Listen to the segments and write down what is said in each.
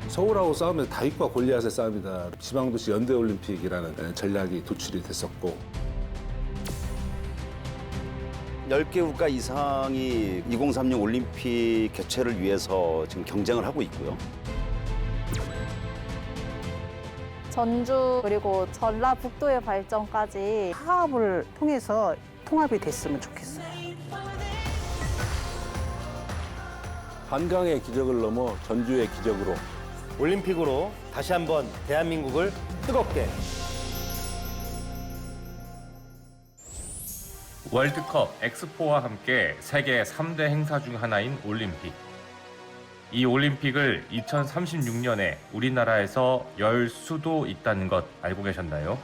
서울하고 싸우면 다윗과 골리앗의 싸움이다. 지방도시 연대올림픽이라는 전략이 도출이 됐었고 10개 국가 이상이 2036 올림픽 개최를 위해서 지금 경쟁을 하고 있고요. 전주 그리고 전라북도의 발전까지 사업을 통해서 통합이 됐으면 좋겠어요. 한강의 기적을 넘어 전주의 기적으로 올림픽으로 다시 한번 대한민국을 뜨겁게. 월드컵, 엑스포와 함께 세계 3대 행사 중 하나인 올림픽. 이 올림픽을 2036년에 우리나라에서 열 수도 있다는 것 알고 계셨나요?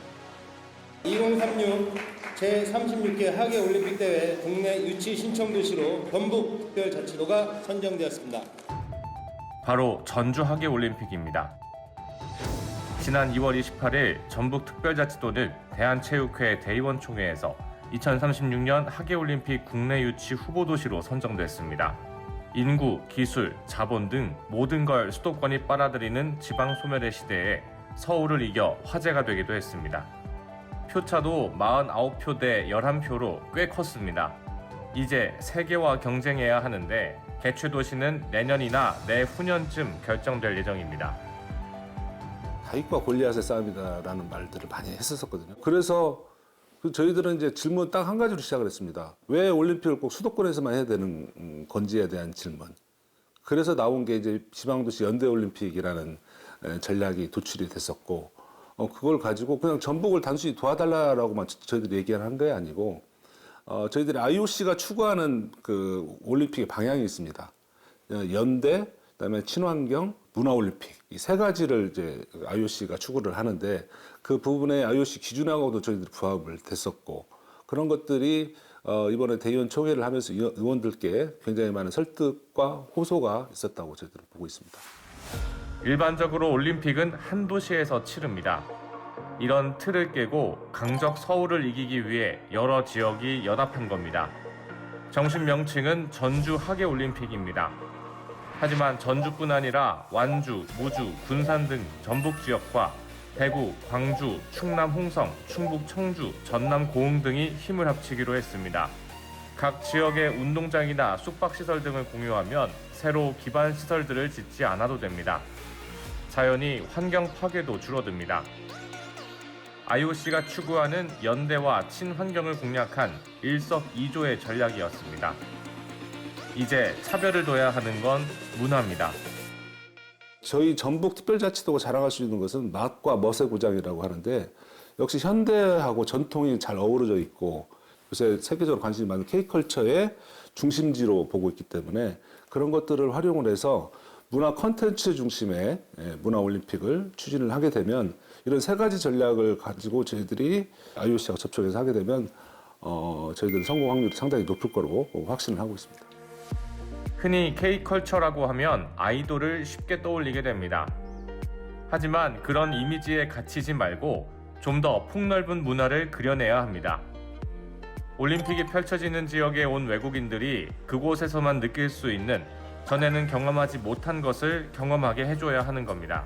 2036 제36회 하계올림픽대회 국내 유치 신청 도시로 전북특별자치도가 선정되었습니다. 바로 전주 하계올림픽입니다. 지난 2월 28일 전북특별자치도는 대한체육회 대의원총회에서 2036년 하계올림픽 국내 유치 후보도시로 선정됐습니다. 인구, 기술, 자본 등 모든 걸 수도권이 빨아들이는 지방 소멸의 시대에 서울을 이겨 화제가 되기도 했습니다. 표차도 49표 대 11표로 꽤 컸습니다. 이제 세계와 경쟁해야 하는데 개최 도시는 내년이나 내후년쯤 결정될 예정입니다. 다윗과 골리앗의 싸움이다라는 말들을 많이 했었거든요. 그래서 저희들은 이제 질문 딱 한 가지로 시작을 했습니다. 왜 올림픽을 꼭 수도권에서만 해야 되는 건지에 대한 질문. 그래서 나온 게 이제 지방도시 연대올림픽이라는 전략이 도출이 됐었고, 그걸 가지고 그냥 전북을 단순히 도와달라라고만 저희들이 얘기한 게 아니고, 저희들이 IOC가 추구하는 그 올림픽의 방향이 있습니다. 연대, 그다음에 친환경, 문화올림픽 이 세 가지를 이제 IOC가 추구를 하는데 그 부분에 IOC 기준하고도 저희들이 부합을 됐었고 그런 것들이 이번에 대의원 총회를 하면서 의원들께 굉장히 많은 설득과 호소가 있었다고 저희들은 보고 있습니다. 일반적으로 올림픽은 한 도시에서 치릅니다. 이런 틀을 깨고 강적 서울을 이기기 위해 여러 지역이 연합한 겁니다. 정식 명칭은 전주 하계올림픽입니다. 하지만 전주뿐 아니라 완주, 무주, 군산 등 전북 지역과 대구, 광주, 충남 홍성, 충북 청주, 전남 고흥 등이 힘을 합치기로 했습니다. 각 지역의 운동장이나 숙박시설 등을 공유하면 새로 기반 시설들을 짓지 않아도 됩니다. 자연히 환경 파괴도 줄어듭니다. IOC가 추구하는 연대와 친환경을 공략한 일석이조의 전략이었습니다. 이제 차별을 둬야 하는 건 문화입니다. 저희 전북특별자치도가 자랑할 수 있는 것은 맛과 멋의 고장이라고 하는데 역시 현대하고 전통이 잘 어우러져 있고 요새 세계적으로 관심이 많은 K컬처의 중심지로 보고 있기 때문에 그런 것들을 활용을 해서 문화 콘텐츠 중심의 문화올림픽을 추진을 하게 되면 이런 세 가지 전략을 가지고 저희들이 IOC하고 접촉해서 하게 되면 저희들은 성공 확률이 상당히 높을 거라고 확신을 하고 있습니다. 흔히 K컬처라고 하면 아이돌을 쉽게 떠올리게 됩니다. 하지만 그런 이미지에 갇히지 말고 좀 더 폭넓은 문화를 그려내야 합니다. 올림픽이 펼쳐지는 지역에 온 외국인들이 그곳에서만 느낄 수 있는 전에는 경험하지 못한 것을 경험하게 해줘야 하는 겁니다.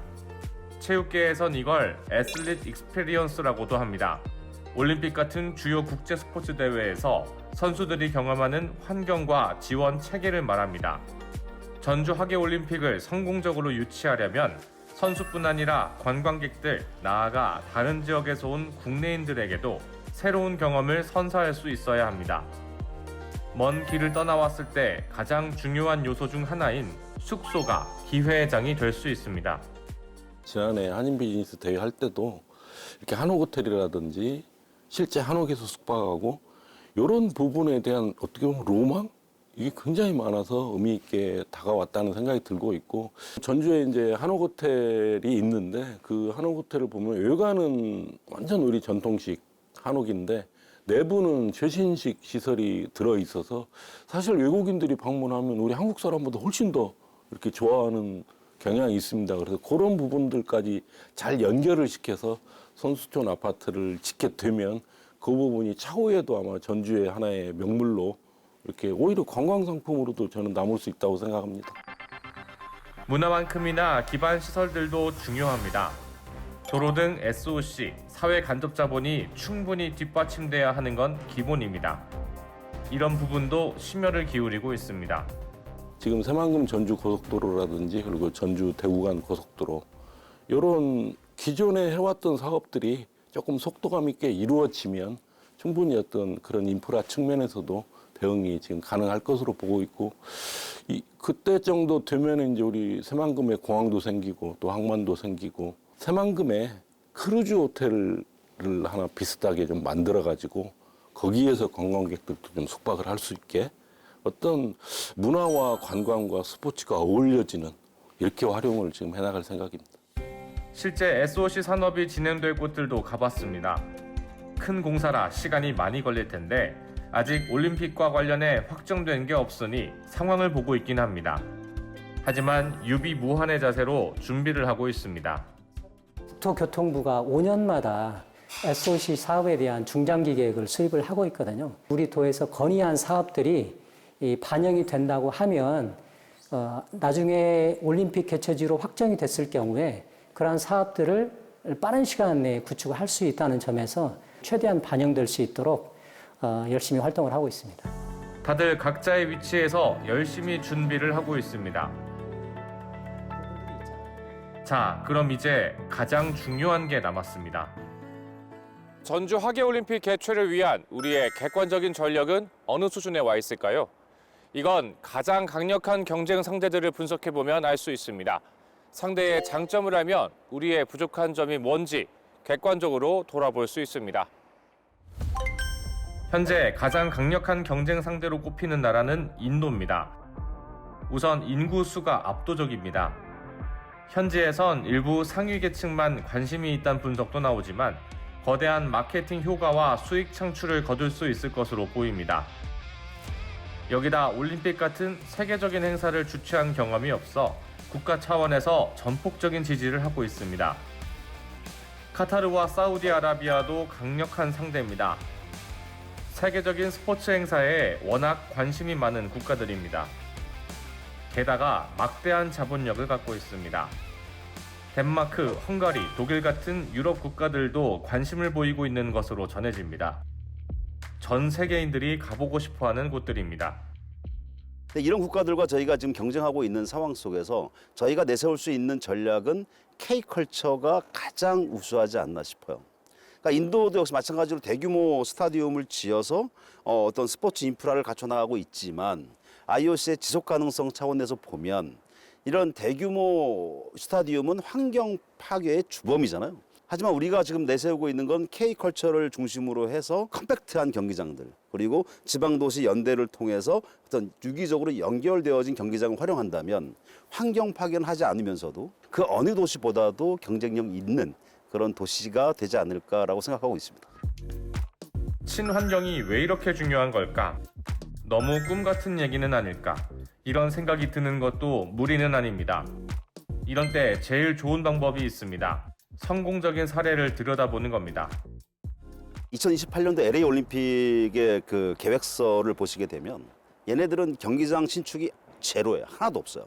체육계에선 이걸 애슬릿 익스페리언스라고도 합니다. 올림픽 같은 주요 국제 스포츠 대회에서 선수들이 경험하는 환경과 지원 체계를 말합니다. 전주 하계올림픽을 성공적으로 유치하려면 선수뿐 아니라 관광객들, 나아가 다른 지역에서 온 국내인들에게도 새로운 경험을 선사할 수 있어야 합니다. 먼 길을 떠나왔을 때 가장 중요한 요소 중 하나인 숙소가 기회장이 될 수 있습니다. 지난해 한인 비즈니스 대회 할 때도 이렇게 한옥 호텔이라든지 실제 한옥에서 숙박하고 이런 부분에 대한 어떻게 보면 로망? 이게 굉장히 많아서 의미 있게 다가왔다는 생각이 들고 있고 전주에 이제 한옥 호텔이 있는데 그 한옥 호텔을 보면 외관은 완전 우리 전통식 한옥인데 내부는 최신식 시설이 들어있어서 사실 외국인들이 방문하면 우리 한국 사람보다 훨씬 더 이렇게 좋아하는 경향이 있습니다. 그래서 그런 부분들까지 잘 연결을 시켜서 선수촌 아파트를 짓게 되면 그 부분이 차후에도 아마 전주의 하나의 명물로 이렇게 오히려 관광 상품으로도 저는 남을 수 있다고 생각합니다. 문화만큼이나 기반 시설들도 중요합니다. 도로 등 SOC, 사회 간접 자본이 충분히 뒷받침돼야 하는 건 기본입니다. 이런 부분도 심혈을 기울이고 있습니다. 지금 새만금 전주 고속도로라든지 그리고 전주 대구간 고속도로 이런 기존에 해왔던 사업들이 조금 속도감 있게 이루어지면 충분히 어떤 그런 인프라 측면에서도 대응이 지금 가능할 것으로 보고 있고 그때 정도 되면 이제 우리 새만금에 공항도 생기고 또 항만도 생기고 새만금에 크루즈 호텔을 하나 비슷하게 좀 만들어 가지고 거기에서 관광객들도 좀 숙박을 할 수 있게 어떤 문화와 관광과 스포츠가 어울려지는 이렇게 활용을 지금 해나갈 생각입니다. 실제 SOC 산업이 진행될 곳들도 가봤습니다. 큰 공사라 시간이 많이 걸릴 텐데 아직 올림픽과 관련해 확정된 게 없으니 상황을 보고 있긴 합니다. 하지만 유비무환의 자세로 준비를 하고 있습니다. 국토교통부가 5년마다 SOC 사업에 대한 중장기 계획을 수립을 하고 있거든요. 우리 도에서 건의한 사업들이 반영이 된다고 하면 나중에 올림픽 개최지로 확정이 됐을 경우에 그러한 사업들을 빠른 시간 내에 구축을 할 수 있다는 점에서 최대한 반영될 수 있도록 열심히 활동을 하고 있습니다. 다들 각자의 위치에서 열심히 준비를 하고 있습니다. 자, 그럼 이제 가장 중요한 게 남았습니다. 전주 하계올림픽 개최를 위한 우리의 객관적인 전력은 어느 수준에 와 있을까요? 이건 가장 강력한 경쟁 상대들을 분석해보면 알 수 있습니다. 상대의 장점을 알면 우리의 부족한 점이 뭔지 객관적으로 돌아볼 수 있습니다. 현재 가장 강력한 경쟁 상대로 꼽히는 나라는 인도입니다. 우선 인구 수가 압도적입니다. 현지에선 일부 상위 계층만 관심이 있다는 분석도 나오지만 거대한 마케팅 효과와 수익 창출을 거둘 수 있을 것으로 보입니다. 여기다 올림픽 같은 세계적인 행사를 주최한 경험이 없어 국가 차원에서 전폭적인 지지를 하고 있습니다. 카타르와 사우디아라비아도 강력한 상대입니다. 세계적인 스포츠 행사에 워낙 관심이 많은 국가들입니다. 게다가 막대한 자본력을 갖고 있습니다. 덴마크, 헝가리, 독일 같은 유럽 국가들도 관심을 보이고 있는 것으로 전해집니다. 전 세계인들이 가보고 싶어하는 곳들입니다. 이런 국가들과 저희가 지금 경쟁하고 있는 상황 속에서 저희가 내세울 수 있는 전략은 K컬처가 가장 우수하지 않나 싶어요. 그러니까 인도도 역시 마찬가지로 대규모 스타디움을 지어서 어떤 스포츠 인프라를 갖춰나가고 있지만 IOC의 지속 가능성 차원에서 보면 이런 대규모 스타디움은 환경 파괴의 주범이잖아요. 하지만 우리가 지금 내세우고 있는 건 K컬처를 중심으로 해서 컴팩트한 경기장들 그리고 지방도시 연대를 통해서 어떤 유기적으로 연결되어진 경기장을 활용한다면 환경 파괴는 하지 않으면서도 그 어느 도시보다도 경쟁력 있는 그런 도시가 되지 않을까라고 생각하고 있습니다. 친환경이 왜 이렇게 중요한 걸까? 너무 꿈 같은 얘기는 아닐까? 이런 생각이 드는 것도 무리는 아닙니다. 이런 때 제일 좋은 방법이 있습니다. 성공적인 사례를 들여다보는 겁니다. 2028년도 LA 올림픽의 그 계획서를 보시게 되면 얘네들은 경기장 신축이 제로예요. 하나도 없어요.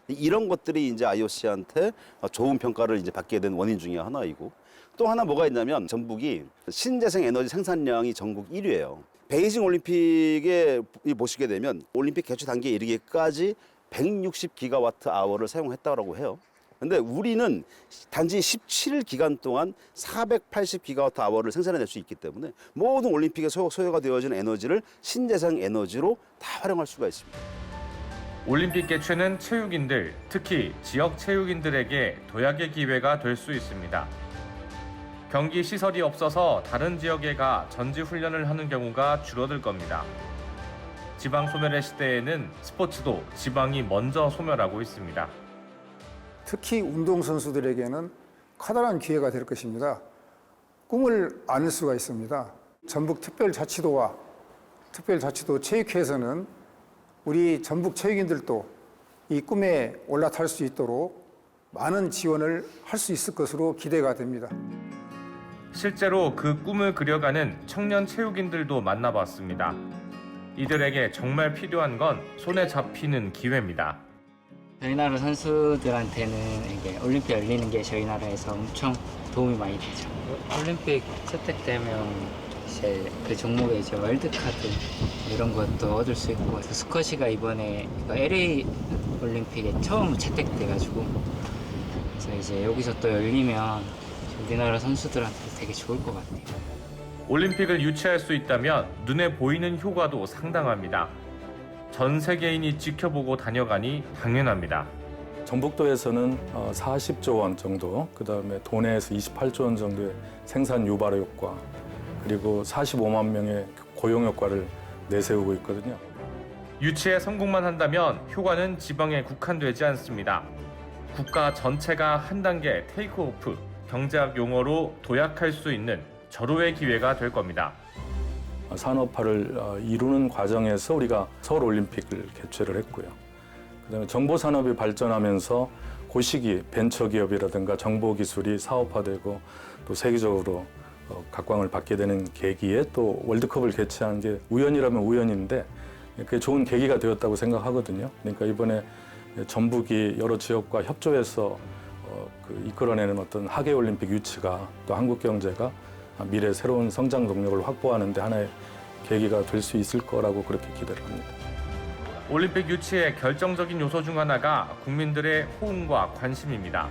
이런 것들이 이제 IOC한테 좋은 평가를 이제 받게 된 원인 중에 하나이고 또 하나 뭐가 있냐면 전북이 신재생 에너지 생산량이 전국 1위예요. 베이징 올림픽에 보시게 되면 올림픽 개최 단계에 이르기까지 160기가와트 아워를 사용했다고 해요. 근데 우리는 단지 17일 기간 동안 480기가와트 아워를 생산해낼 수 있기 때문에 모든 올림픽에 소요가 되어지는 에너지를 신재생 에너지로 다 활용할 수가 있습니다. 올림픽 개최는 체육인들, 특히 지역 체육인들에게 도약의 기회가 될 수 있습니다. 경기 시설이 없어서 다른 지역에 가 전지 훈련을 하는 경우가 줄어들 겁니다. 지방 소멸의 시대에는 스포츠도 지방이 먼저 소멸하고 있습니다. 특히 운동선수들에게는 커다란 기회가 될 것입니다. 꿈을 안을 수가 있습니다. 전북특별자치도와 특별자치도 체육회에서는 우리 전북 체육인들도 이 꿈에 올라탈 수 있도록 많은 지원을 할 수 있을 것으로 기대가 됩니다. 실제로 그 꿈을 그려가는 청년 체육인들도 만나봤습니다. 이들에게 정말 필요한 건 손에 잡히는 기회입니다. 저희 나라 선수들한테는 이게 올림픽 열리는 게 저희 나라에서 엄청 도움이 많이 되죠. 올림픽 채택되면 이제 그 종목에 이제 월드카드 이런 것도 얻을 수 있고, 스쿼시가 이번에 LA 올림픽에 처음 채택돼가지고, 그래서 이제 여기서 또 열리면 우리나라 선수들한테 되게 좋을 것 같아요. 올림픽을 유치할 수 있다면 눈에 보이는 효과도 상당합니다. 전 세계인이 지켜보고 다녀가니 당연합니다. 전북도에서는 40조 원 정도, 그다음에 도내에서 28조 원 정도의 생산 유발 효과, 그리고 45만 명의 고용 효과를 내세우고 있거든요. 유치에 성공만 한다면 효과는 지방에 국한되지 않습니다. 국가 전체가 한 단계 테이크오프, 경제학 용어로 도약할 수 있는 절호의 기회가 될 겁니다. 산업화를 이루는 과정에서 우리가 서울올림픽을 개최를 했고요. 그다음에 정보산업이 발전하면서 그 시기 벤처기업이라든가 정보기술이 사업화되고 또 세계적으로 각광을 받게 되는 계기에 또 월드컵을 개최한 게 우연이라면 우연인데 그게 좋은 계기가 되었다고 생각하거든요. 그러니까 이번에 전북이 여러 지역과 협조해서 이끌어내는 어떤 하계올림픽 유치가 또 한국 경제가 미래 새로운 성장 동력을 확보하는 데 하나의 계기가 될 수 있을 거라고 그렇게 기대를 합니다. 올림픽 유치의 결정적인 요소 중 하나가 국민들의 호응과 관심입니다.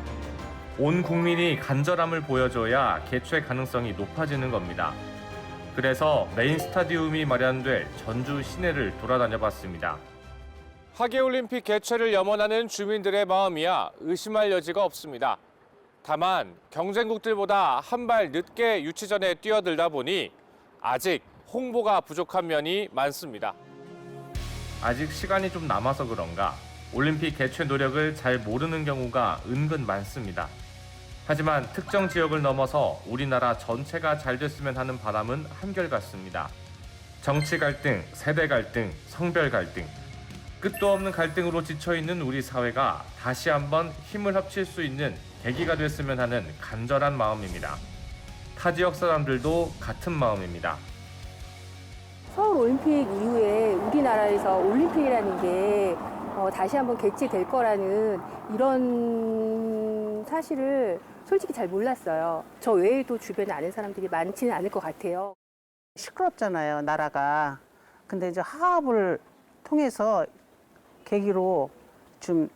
온 국민이 간절함을 보여줘야 개최 가능성이 높아지는 겁니다. 그래서 메인 스타디움이 마련될 전주 시내를 돌아다녀 봤습니다. 하계올림픽 개최를 염원하는 주민들의 마음이야 의심할 여지가 없습니다. 다만 경쟁국들보다 한 발 늦게 유치전에 뛰어들다 보니 아직 홍보가 부족한 면이 많습니다. 아직 시간이 좀 남아서 그런가 올림픽 개최 노력을 잘 모르는 경우가 은근 많습니다. 하지만 특정 지역을 넘어서 우리나라 전체가 잘 됐으면 하는 바람은 한결같습니다. 정치 갈등, 세대 갈등, 성별 갈등, 끝도 없는 갈등으로 지쳐있는 우리 사회가 다시 한번 힘을 합칠 수 있는 계기가 됐으면 하는 간절한 마음입니다. 타 지역 사람들도 같은 마음입니다. 서울 올림픽 이후에 우리나라에서 올림픽이라는 게 다시 한번 개최될 거라는 이런 사실을 솔직히 잘 몰랐어요. 저 외에도 주변에 아는 사람들이 많지는 않을 것 같아요. 시끄럽잖아요, 나라가. 근데 이제 화합을 통해서 계기로 좀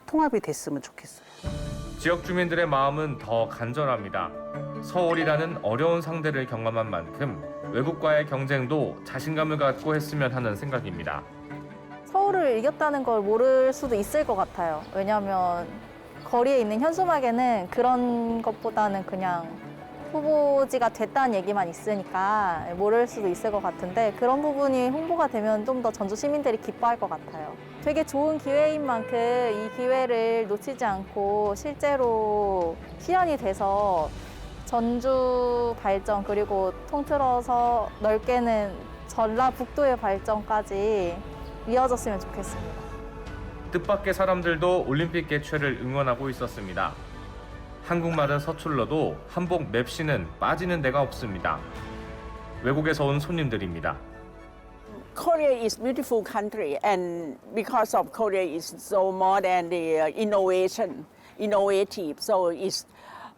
통합이 됐으면 좋겠어요. 지역 주민들의 마음은 더 간절합니다. 서울이라는 어려운 상대를 경험한 만큼 외국과의 경쟁도 자신감을 갖고 했으면 하는 생각입니다. 서울을 이겼다는 걸 모를 수도 있을 것 같아요. 왜냐하면 거리에 있는 현수막에는 그런 것보다는 그냥 후보지가 됐다는 얘기만 있으니까 모를 수도 있을 것 같은데 그런 부분이 홍보가 되면 좀 더 전주 시민들이 기뻐할 것 같아요. 되게 좋은 기회인 만큼 이 기회를 놓치지 않고 실제로 실현이 돼서 전주 발전 그리고 통틀어서 넓게는 전라북도의 발전까지 이어졌으면 좋겠습니다. 뜻밖의 사람들도 올림픽 개최를 응원하고 있었습니다. 한국말은 서툴러도 한복 맵시는 빠지는 데가 없습니다. 외국에서 온 손님들입니다. Korea is beautiful country, and because of Korea is so modern, the innovative, so it's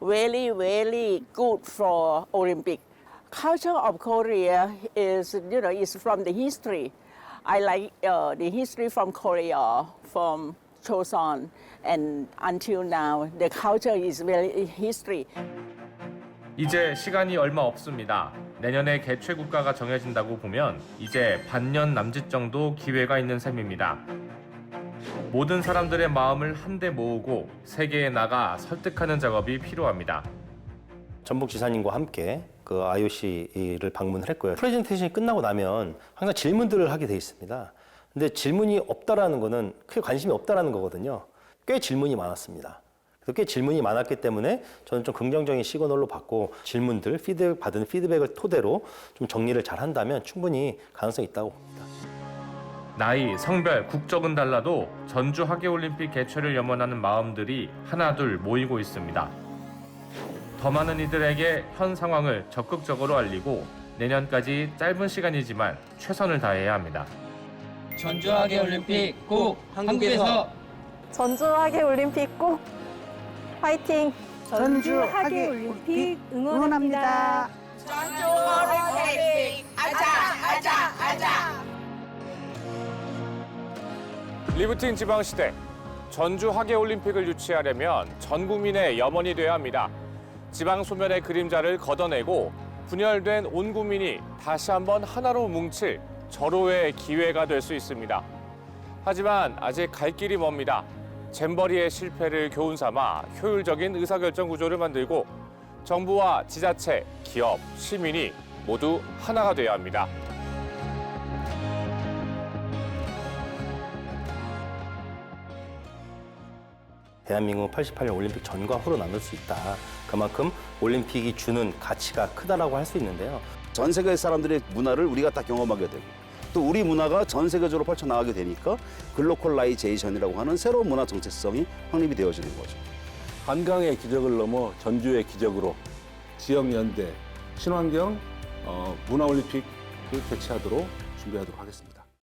really good for Olympic. Culture of Korea is, is from the history. I like the history from Korea, from Choson, and until now, the culture is very history. 이제 시간이 얼마 없습니다. 내년에 개최 국가가 정해진다고 보면 이제 반년 남짓 정도 기회가 있는 셈입니다. 모든 사람들의 마음을 한데 모으고 세계에 나가 설득하는 작업이 필요합니다. 전북지사님과 함께 그 IOC를 방문을 했고요. 프레젠테이션이 끝나고 나면 항상 질문들을 하게 돼 있습니다. 근데 질문이 없다라는 거는 크게 관심이 없다라는 거거든요. 꽤 질문이 많았습니다. 그래서 꽤 질문이 많았기 때문에 저는 좀 긍정적인 시그널로 받고 질문들, 받은 피드백을 토대로 좀 정리를 잘 한다면 충분히 가능성이 있다고 봅니다. 나이, 성별, 국적은 달라도 전주 하계올림픽 개최를 염원하는 마음들이 하나둘 모이고 있습니다. 더 많은 이들에게 현 상황을 적극적으로 알리고 내년까지 짧은 시간이지만 최선을 다해야 합니다. 전주 하계올림픽 꼭 한국에서 전주 하계올림픽 꼭 화이팅! 전주 하계올림픽 응원합니다. 전주 올림픽 아자. 리프팅 지방시대. 전주 하계올림픽을 유치하려면 전 국민의 염원이 돼야 합니다. 지방 소멸의 그림자를 걷어내고 분열된 온 국민이 다시 한번 하나로 뭉칠 절호의 기회가 될 수 있습니다. 하지만 아직 갈 길이 멉니다. 잼버리의 실패를 교훈 삼아 효율적인 의사결정 구조를 만들고 정부와 지자체, 기업, 시민이 모두 하나가 돼야 합니다. 대한민국은 88년 올림픽 전과 후로 나눌 수 있다. 그만큼 올림픽이 주는 가치가 크다라고 할 수 있는데요. 전 세계 사람들의 문화를 우리가 다 경험하게 되고 또 우리 문화가 전 세계적으로 펼쳐나가게 되니까 글로컬라이제이션이라고 하는 새로운 문화 정체성이 확립이 되어지는 거죠. 한강의 기적을 넘어 전주의 기적으로 지역연대, 친환경 문화올림픽을 개최하도록 준비하도록 하겠습니다.